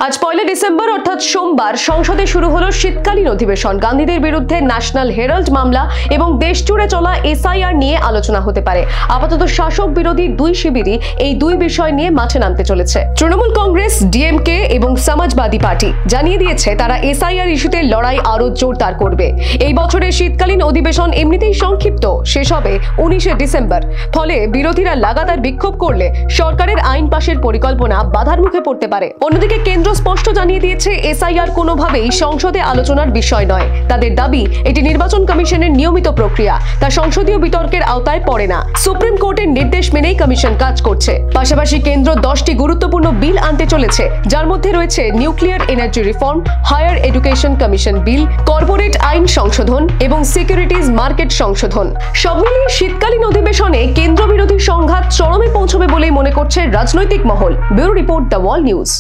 আজ 1 ডিসেম্বর অর্থাৎ সোমবার সংসদে শুরু হলো শীতকালীন অধিবেশন। গান্ধীদের বিরুদ্ধে ন্যাশনাল হেরাল্ড মামলা এবং দেশজুড়ে চলা এসআইআর নিয়ে আলোচনা হতে পারে। আপাতত শাসক বিরোধী দুই শিবিরই এই দুই বিষয় নিয়ে মাঠে নামতে চলেছে। তৃণমূল কংগ্রেস, ডিএমকে এবং সমাজবাদী পার্টি জানিয়ে দিয়েছে তারা এসআইআর ইস্যুতে লড়াই আরো জোরদার করবে। এই বছরের শীতকালীন অধিবেশন এমনিতেই সংক্ষিপ্ত, শেষ হবে 19 ডিসেম্বর। ফলে বিরোধীরা লাগাতার বিক্ষোভ করলে সরকারের আইন পাশের পরিকল্পনা বাধার মুখে পড়তে পারে। অন্যদিকে কেন্দ্র স্পষ্ট জানিয়ে দিয়েছে এসআইআর কোনোভাবেই সংসদে আলোচনার বিষয় নয়। তাদের দাবি এটি নির্বাচন কমিশনের নিয়মিত প্রক্রিয়া, তা সংসদীয় বিতর্কের আওতায় পড়ে না। সুপ্রিম কোর্টের নির্দেশ মেনেই কমিশন কাজ করছে। পাশাপাশি কেন্দ্র 10টি গুরুত্বপূর্ণ বিল আনতে চলেছে, যার মধ্যে রয়েছে nuclear energy reform, higher education commission bill, corporate আইন সংশোধন এবং সিকিউরিটিজ মার্কেট সংশোধন। সব মিলিয়ে শীতকালীন অধিবেশনে কেন্দ্র বিরোধী সংঘাত চরমে পৌঁছবে বলেই মনে করছে রাজনৈতিক মহল। Bureau report, the wall news.